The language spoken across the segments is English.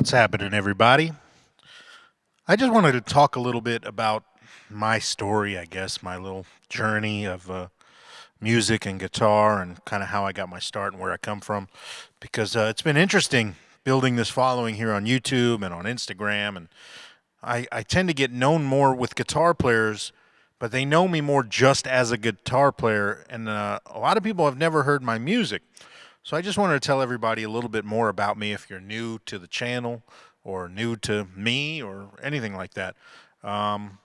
What's happening, everybody? I just wanted to talk a little bit about my story, I guess, my little journey of music and guitar and kind of how I got my start and where I come from. Because it's been interesting building this following here on YouTube and on Instagram. And I tend to get known more with guitar players, but they know me more just as a guitar player. And a lot of people have never heard my music. So I just wanted to tell everybody a little bit more about me if you're new to the channel or new to me or anything like that. Um,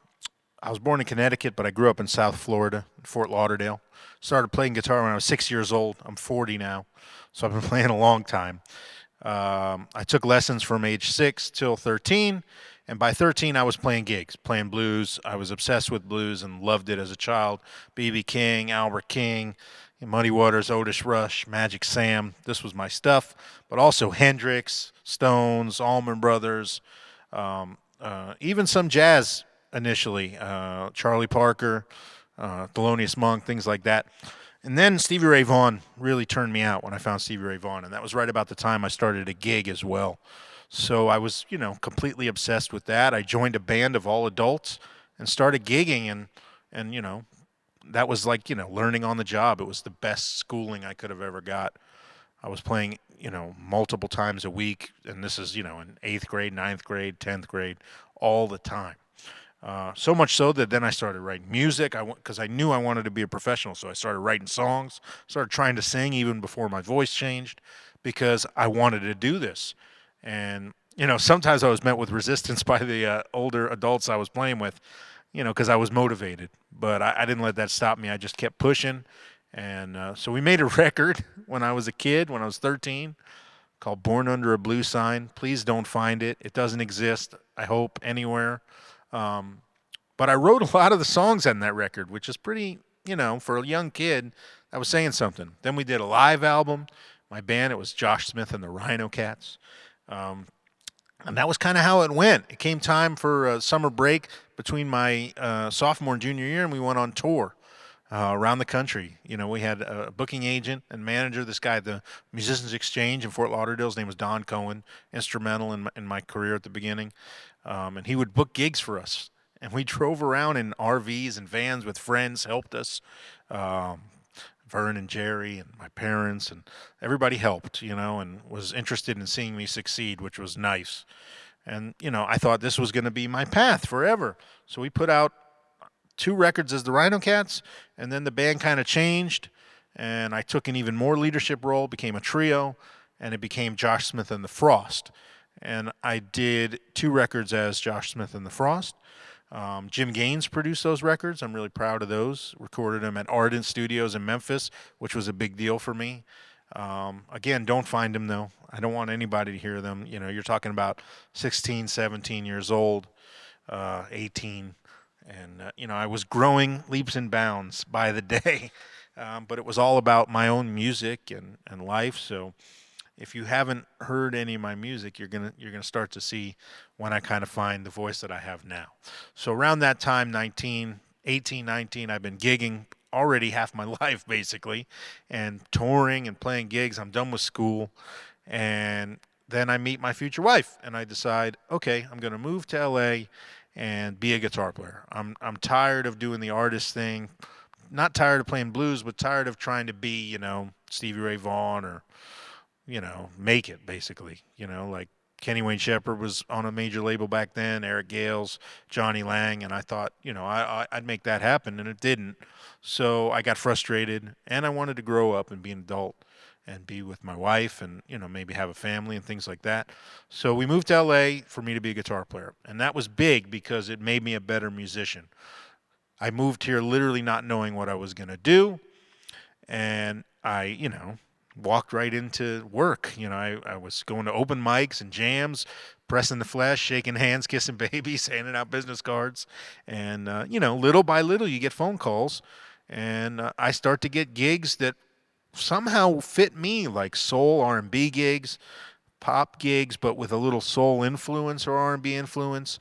I was born in Connecticut, but I grew up in South Florida, Fort Lauderdale. Started playing guitar when I was 6 years old. I'm 40 now, so I've been playing a long time. I took lessons from age 6 till 13, and by 13 I was playing gigs, playing blues. I was obsessed with blues and loved it as a child. B.B. King, Albert King, Muddy Waters, Otis Rush, Magic Sam. This was my stuff, but also Hendrix, Stones, Allman Brothers, even some jazz initially, Charlie Parker, Thelonious Monk, things like that. And then Stevie Ray Vaughan really turned me out when I found Stevie Ray Vaughan, and that was right about the time I started a gig as well. So I was, completely obsessed with that. I joined a band of all adults and started gigging, and that was like, learning on the job. It was the best schooling I could have ever got. I was playing, multiple times a week, and this is, in eighth grade, ninth grade, 10th grade, all the time. So much so that then I started writing music. Because I knew I wanted to be a professional, so I started writing songs. Started trying to sing even before my voice changed, because I wanted to do this. And sometimes I was met with resistance by the older adults I was playing with, because I was motivated. But I didn't let that stop me. I just kept pushing. And so we made a record when I was a kid, when I was 13, called Born Under a Blue Sign. Please don't find it. It doesn't exist, I hope, anywhere. Um, but I wrote a lot of the songs on that record, which is pretty, for a young kid, I was saying something. Then we did a live album. My band, it was Josh Smith and the Rhino Cats. Um, and that was kind of how it went. It came time for a summer break between my sophomore and junior year, and we went on tour around the country. We had a booking agent and manager, this guy at the Musicians Exchange in Fort Lauderdale. His name was Don Cohen, instrumental in my career at the beginning. And he would book gigs for us. And we drove around in RVs and vans with friends, helped us. Um, Vern and Jerry and my parents and everybody helped, and was interested in seeing me succeed, which was nice. And, I thought this was going to be my path forever. So we put out two records as the Rhino Cats, and then the band kind of changed, and I took an even more leadership role, became a trio, and it became Josh Smith and the Frost. And I did two records as Josh Smith and the Frost. Jim Gaines produced those records. I'm really proud of those. Recorded them at Ardent Studios in Memphis, which was a big deal for me. Again, don't find them though. I don't want anybody to hear them. You're talking about 16, 17 years old, 18, and I was growing leaps and bounds by the day. But it was all about my own music and life. So if you haven't heard any of my music, you're gonna start to see when I kind of find the voice that I have now. So around that time, 19, 18, 19, I've been gigging already half my life basically, and touring and playing gigs. I'm done with school, and then I meet my future wife, and I decide, okay, I'm gonna move to LA and be a guitar player. I'm tired of doing the artist thing. Not tired of playing blues, but tired of trying to be, Stevie Ray Vaughan or make it basically. Like Kenny Wayne Shepherd was on a major label back then, Eric Gales, Johnny Lang, and I thought, I'd make that happen, and it didn't. So I got frustrated, and I wanted to grow up and be an adult and be with my wife and, maybe have a family and things like that. So we moved to LA for me to be a guitar player, and that was big because it made me a better musician. I moved here literally not knowing what I was going to do, and I, walked right into work. I was going to open mics and jams, pressing the flesh, shaking hands, kissing babies, handing out business cards. And, little by little, you get phone calls. And I start to get gigs that somehow fit me, like soul R&B gigs, pop gigs, but with a little soul influence or R&B influence.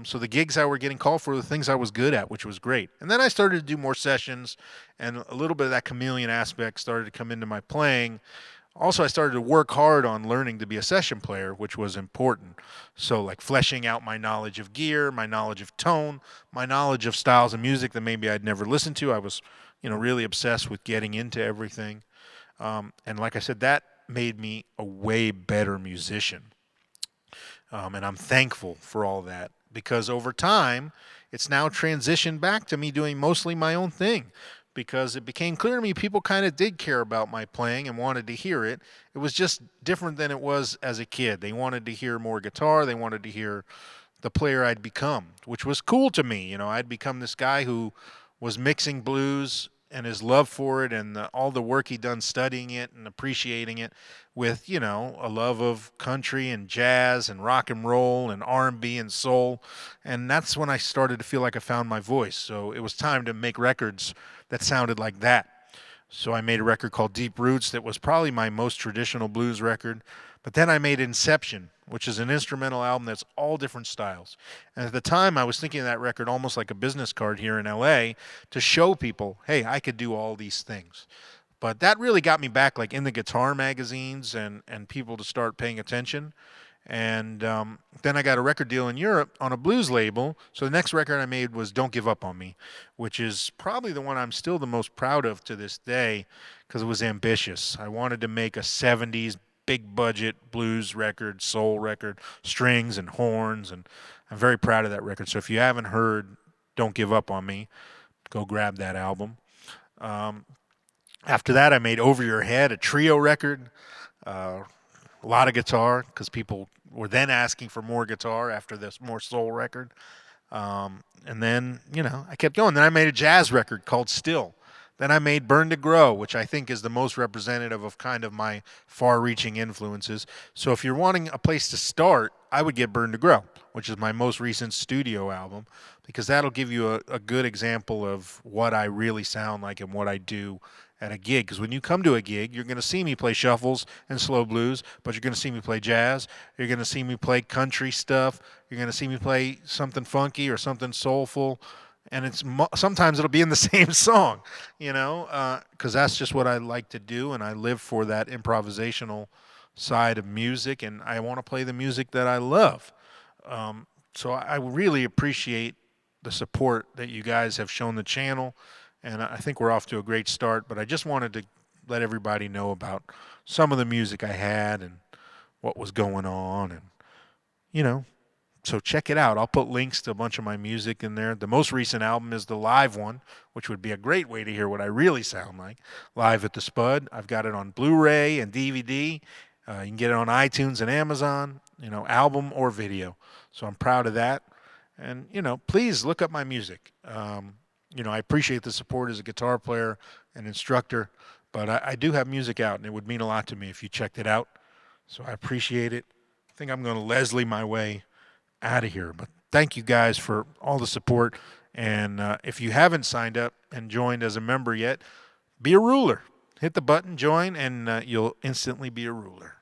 So the gigs I were getting called for were the things I was good at, which was great. And then I started to do more sessions, and a little bit of that chameleon aspect started to come into my playing. Also, I started to work hard on learning to be a session player, which was important. So, like fleshing out my knowledge of gear, my knowledge of tone, my knowledge of styles of music that maybe I'd never listened to. I was, really obsessed with getting into everything. And like I said, that made me a way better musician. And I'm thankful for all that because over time, it's now transitioned back to me doing mostly my own thing because it became clear to me people kind of did care about my playing and wanted to hear it. It was just different than it was as a kid. They wanted to hear more guitar, they wanted to hear the player I'd become, which was cool to me. I'd become this guy who was mixing blues and his love for it and all the work he'd done studying it and appreciating it with, a love of country and jazz and rock and roll and R&B and soul. And that's when I started to feel like I found my voice. So it was time to make records that sounded like that. So I made a record called Deep Roots that was probably my most traditional blues record. But then I made Inception, which is an instrumental album that's all different styles. And at the time, I was thinking of that record almost like a business card here in LA to show people, hey, I could do all these things. But that really got me back, like in the guitar magazines and people to start paying attention. And then I got a record deal in Europe on a blues label. So the next record I made was Don't Give Up on Me, which is probably the one I'm still the most proud of to this day because it was ambitious. I wanted to make a 70s big budget blues record, soul record, strings and horns. And I'm very proud of that record. So if you haven't heard Don't Give Up on Me, go grab that album. Um, After that, I made Over Your Head, a trio record. Uh, a lot of guitar because people were then asking for more guitar after this more soul record. And then, I kept going. Then I made a jazz record called Still. Then I made Burn to Grow, which I think is the most representative of kind of my far reaching influences. So if you're wanting a place to start, I would get Burn to Grow, which is my most recent studio album, because that'll give you a good example of what I really sound like and what I do at a gig. Because when you come to a gig, you're going to see me play shuffles and slow blues, but you're going to see me play jazz. You're going to see me play country stuff. You're going to see me play something funky or something soulful. And sometimes it'll be in the same song, because that's just what I like to do, and I live for that improvisational side of music, and I want to play the music that I love. So I really appreciate the support that you guys have shown the channel, and I think we're off to a great start. But I just wanted to let everybody know about some of the music I had and what was going on, and you know, so check it out. I'll put links to a bunch of my music in there. The most recent album is the live one, which would be a great way to hear what I really sound like live at the Spud. I've got it on Blu-ray and DVD. You can get it on iTunes and Amazon, album or video. So I'm proud of that. And, please look up my music. I appreciate the support as a guitar player and instructor, but I do have music out, and it would mean a lot to me if you checked it out. So I appreciate it. I think I'm going to Leslie my way out of here. But thank you guys for all the support. And if you haven't signed up and joined as a member yet, be a ruler. Hit the button, join, and you'll instantly be a ruler.